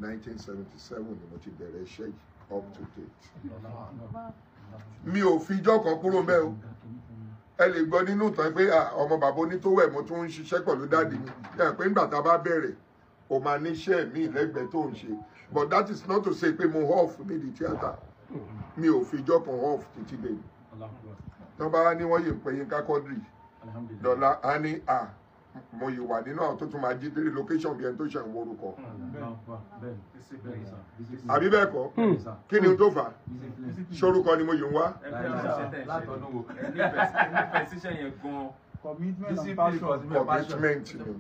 1977 ni mo ti bẹ̀rẹ̀ iṣẹ́ yìí up to date. Mi ò fi ijọ́ kan kúrò ńbẹ̀ o. Ẹ lè gbọ́ nínú ìtàn pé ọmọ bàbá onítówẹ̀ mo tún ń ṣiṣẹ́ pẹ̀lú dáàdì mi. Ẹ pé nígbà tá a bá bẹ̀rẹ̀ o máa níṣẹ́ mi lẹ́gbẹ̀ẹ́ tó ń ṣe. But that is not to say pé mo off nídìí tíátà. Mi ò fi ijọ́ kan off títí dé. Tọ́ bá ní wọ́n yìí ń pe Yínká Quadri. Dọ́là á ní mo yìí wà nínú àwọn tó tún máa jí dé location bí ẹni tó ṣe ń worúkọ. Àbí bẹ́ẹ̀ kọ́? Kí ni tó fà á? Ṣorúkọ ni mo yìí ń wá. Commitment ni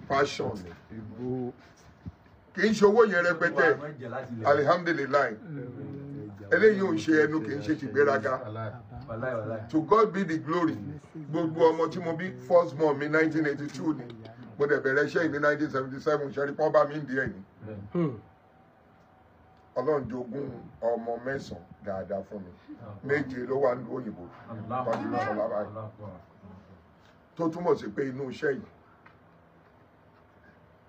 passion ni. Kì í ṣe owó yẹn rẹpẹtẹ. Alihamdulilayi. Eléyìí ò ń ṣe ẹnu kì í ṣe tìgbéraga. To God be the glory. Gbogbo ọmọ tí mo bí first born mi 1982 ni. Mo dẹ̀ bẹ̀rẹ̀ iṣẹ́ yìí ní 1977 ṣẹ́rí pọ́n bá mi ń di ẹ̀yìn. Ọlọ́run jogún ọmọ mẹ́sàn-án dáadáa fún mi. Méje ló wà ní òyìnbó. Tó túmọ̀ sí pé inú iṣẹ́ yìí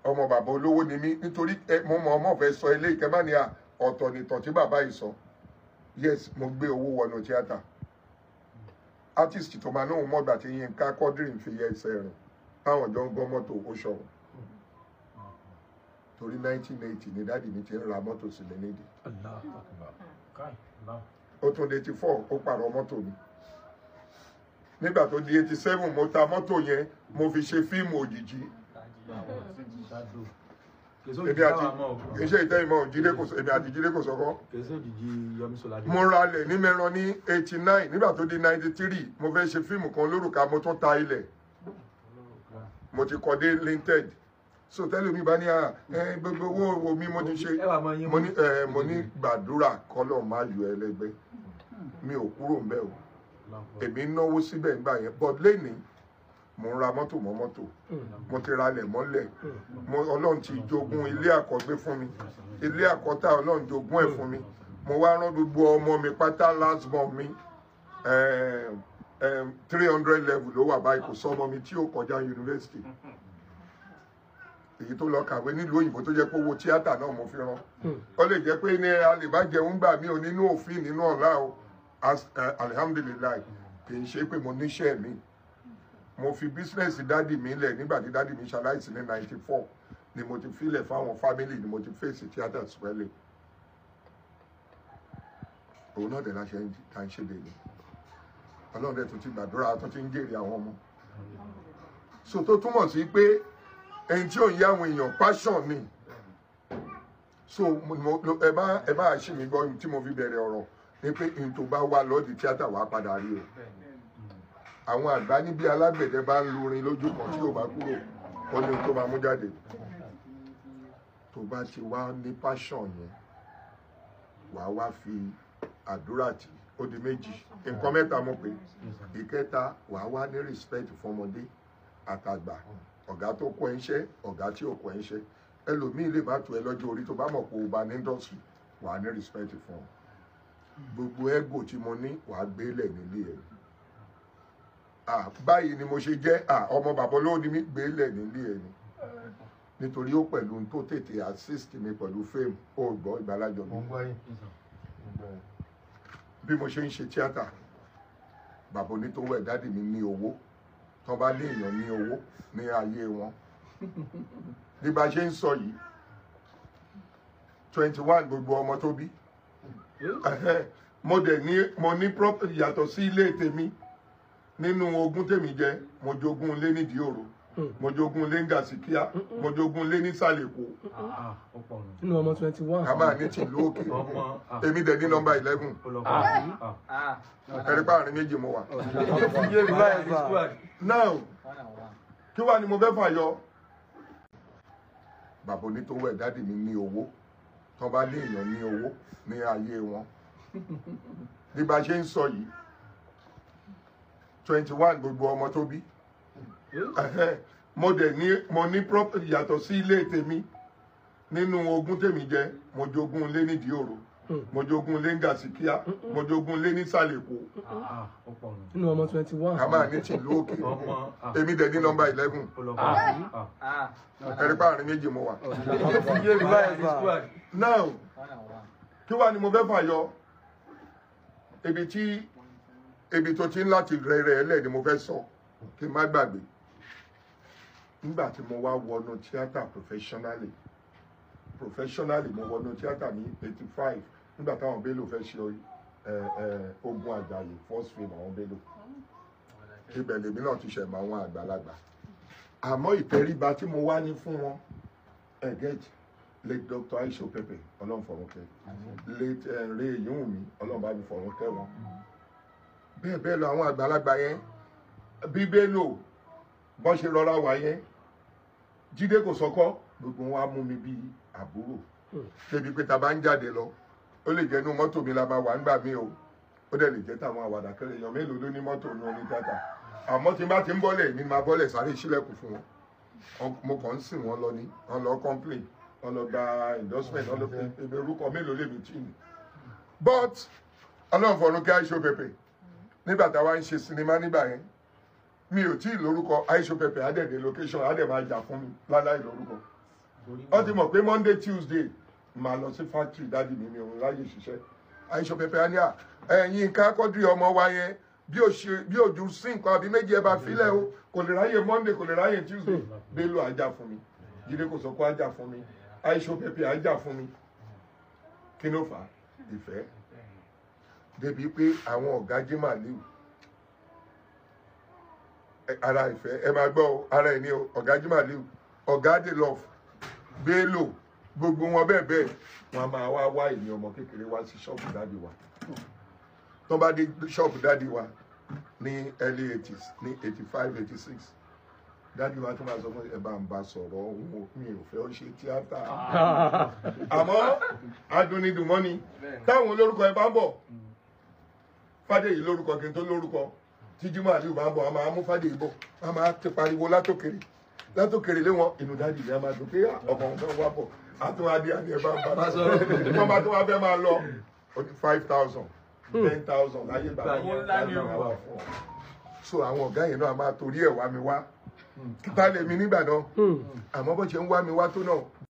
ọmọ bàbá olówó ni mí nítorí mo mọ ọmọ fẹ́ sọ ilé ìkẹ́má ni ọ̀tọ̀ nìtàn tí bàbá yìí sọ. Yes, mo gbé owó wọnú tíátà. Artist tó máa náà mọ̀gbà tí Yínká Quadri ń fi yẹ ẹsẹ̀ rìn táwọn jọ ń gbọ́ mọ́tò ó ṣọ̀wọ́. Torí 1980 ni dáàdì mi ti ń ra mọ́tò sílẹ̀ nídìí. Ó tún di 84 ó pààrọ̀ mọ́tò mi. Nígbà tó di 87 mo ta mọ́tò yẹn mo fi ṣe fíìmù òjìjí. Èmi àti iṣẹ́ ìtẹ́ ìmọ̀ èmi àti Jídé kò sọ́kọ́. Mo ra ilẹ̀ ní Mẹ́ran ní 89 nígbà tó di 93 mo fẹ́ ṣe fíìmù kan lórúkà mo tún ta ilẹ̀. Mo ti kọ́ dé linted. So tẹ́lẹ̀ mi bá ní gbogbo owó mi mo ti ṣe mo ní gbàdúrà kọ́lọ̀ má yọ ẹlẹ́gbẹ́. Mi ò kúrò ń bẹ̀ o. Èmi náwó síbẹ̀ nígbà yẹn but lẹ́nìí mo ń ra mọ́tò mọ́ mọ́tò mo ti ra lẹ̀ mọ́lẹ̀ Ọlọ́run ti jogún ilé àkọ́gbé fún mi ilé àkọ́tà Ọlọ́run jogún ẹ̀ fún mi mo wá rán gbogbo ọmọ mi pátá last born mi 300 level ló wà báyìí kò sọ́mọ mi tí ó kọjá yunifásitì èyí tó lọ kàwé nílùú òyìnbó tó jẹ́ pé owó tíátà náà mo fi rán ó lè jẹ́ pé ní a lè bá jẹun gbà mí ò nínú òfin nínú ọ̀la o alihamdulilayi kì í ṣe pé mo níṣẹ́ mi. Mo fi bísínẹ́sì dádì mi lẹ̀ nígbà tí dádì mi ṣaláìsí ní 94 ni mo ti filẹ̀ fáwọn fámìlì ni mo ti fèsì tíátà swelling. Òun náà dẹ̀ láṣẹ ń ṣe lè ní. Ọlọ́run dẹ̀ tún ti gbàdúrà tó ti ń jèrè àwọn ọmọ. So tó túmọ̀ sí pé ẹni tí ò ń yá àwọn èèyàn passion ni. So ẹ bá ṣì mí gbọ́ tí mo fi bẹ̀rẹ̀ ọ̀rọ̀ ni pé n tó bá wà lọ́ọ̀dì tíátà wà padà rí o. Àwọn àgbà níbi alágbẹ̀dẹ bá ń lurin lójú kan tí ò bá kúrò ó ní tó máa mú jáde. Tó bá ti wá ní passion yẹn wàá wá fi àdúrà tì ó di méjì nǹkan mẹ́ta mo pè ìkẹta wàá wá ní respect fọmọdé àtàgbà ọ̀gá tó kọ́ ẹ ń ṣẹ́ ọ̀gá tí ò kọ́ ẹ ń ṣẹ́ ẹlòmíì lè má tó ẹ lọ́jọ́ orí tó bá mọ̀ pé o bá ní industry wàá ní respect fún ọ gbogbo ego tí mo ní wàá gbélẹ̀ nílé ẹ̀. Báyìí ni mo ṣe jẹ́ ọmọ bàbá olówó ni mí gbélẹ̀ nílé ẹ̀ ni nítorí ó pẹ̀lú tó tètè assist mi pẹ̀lú fame ó gbọ́ ìgbàlájọ mi. Bí mo ṣe ń ṣe tíátà bàbá onítòwẹ̀ dádì mi ní owó tó bá lé èèyàn ní owó ní ayé wọn bí bá ṣe ń sọ yìí 21 gbogbo ọmọ tó bí mo ní property yàtọ̀ sí ilé tèmi nínú ogún tèmi jẹ mo jogún lé nídìí òru mo jogún lé ní Gàsíkíà mo jogún lé ní Sàlẹ̀kò nínú ọmọ 21 a máa ní tìlú òkè èmi dẹ̀ ní nọ́mbà 11 ẹ̀rí páàrin méjì mo wà. Now kí wàá ni mo fẹ́ fàyọ bàbá onítòwẹ̀ dádì mi ní owó tó bá lé èèyàn ní owó ní ayé wọn bí bá ṣe ń sọ yìí 21 gbogbo ọmọ tó bí mo ní property yàtọ̀ sí ilé tèmi nínú ogún tèmi jẹ mo jogún lé nídìí òru mo jogún ilé ń Gàsíkíà, mo jogún ilé ní Sàlẹ̀kò. Nínú ọmọ 21. A máa ní tìlú òkè. Èmi dẹ̀ ní nọ́mbà 11. Ẹ̀rí páàrin méjì mo wà. Now, kí wá ni mo fẹ́ fàyọ? Ibi tó ti ń láti rẹ̀ ẹlẹ́ ni mo fẹ́ sọ, kí n má gbàgbé. Nígbà tí mo wá wọnú tíátà professionally mo wọnú tíátà ní 85 nígbà táwọn Bello fẹ́ ṣe Ogun Àjàyè first film àwọn Bello. Ibẹ̀ lèmi náà ti ṣẹ̀mọ̀ àwọn àgbàlagbà. Àmọ́ ìtẹríba tí mo wá ní fún wọn ẹ̀gẹ́jì late Dr. Aisho Pepe Ọlọ́run fọ̀run kẹ́, late Ray Yunmi Ọlọ́run bá mi fọ̀run kẹ́ wọn. Bẹ́ẹ̀ lọ àwọn àgbàlagbà yẹn bí Bello bọ́n ṣe rọra wà yẹn, Jídé Kòsọ́kọ́ gbogbo wa mú mi bí àbúrò. Débi pé ta bá ń jáde lọ, ó lè jẹ́ inú mọ́tò mi la máa wà nígbà míì o, ó dẹ̀ lè jẹ́ táwọn àwàdà kẹrẹ èèyàn mélòó ló ní mọ́tò ní oní tíátà. Àmọ́ tí n bá ti ń bọ́lẹ̀ ní máa bọ́lẹ̀ sáré sílẹ̀kùn fún wọn. Mo kàn ń sìn wọ́n lọ ní, wọ́n lọ complain, wọ́n lọ gba endorsement, wọ́n lọ fi orúkọ mélòó lèmi tí ni. But Ọlọ́run fọ̀run kẹ́ Aisho Pepe nígbà táwa ń ṣe sinimá nígbà yẹn, mi ò tí ì lórúkọ. Aisho Pepe adẹ̀dẹ̀ location adẹ̀ máa jà fún mi láláì lórúkọ. Wọ́n ti mọ̀ pé Monday Tuesday máa lọ sí factory dáàdì mi ò ráyè ṣiṣẹ́. Aisho Pepe á ní ẹ̀yin ká Quadri ọmọ wa yẹn bí ojú sí nǹkan àbí méjì ẹ bá filẹ̀ o, kò lè ráyè Monday kò lè ráyè Tuesday. Bello ajá fún mi, Jídé Kòsọ́kọ́ ajá fún mi, Aisho Pepe ajá fún mi. Kí ló fà á? Ìfẹ́. Débi pé àwọn ọ̀gá Jimaliu ara ìfẹ́ ẹ máa gbọ́ ara ẹ̀ ní ọ̀gá Jimaliu, ọ̀gá Adelove, Bello, gbogbo wọn bẹ́ẹ̀ wọn máa wá èmi ọmọ kékeré wá sí ṣọ́ọ̀bù dáàdì wa. Tó bá dé ṣọ́ọ̀bù dáàdì wa ní early 80s ní 85 86 dáàdì wa tó máa sọ fún ẹ bá ń bá sọ̀rọ̀ òun mi ò fẹ́ ó ṣe tíátà. Àmọ́ adúnidùnmọ́ni táwọn olórúkọ ẹ bá ń bọ̀, Fádèyí lórúkọ kí n tó lórúkọ, tí Jimaliu bá ń bọ̀ a máa mú Fádèyí bọ̀, a máa ti pariwo látòkèrè lé wọn, inú dáàdì ni a máa dùn pé ọmọ òun fẹ́ wá bọ̀, àtúwádìí àti ẹ̀ bá ń bá sọ̀rọ̀ wọ́n bá tó wá fẹ́ máa lọ 5,000 10,000 láyé bàbá wọn láyé wà fún ọ. So àwọn ọ̀gá yẹn náà máa torí ẹ̀ wá mi wá, kíta lèmi nígbà náà, àmọ́ bó ṣe ń wá mi wá tó náà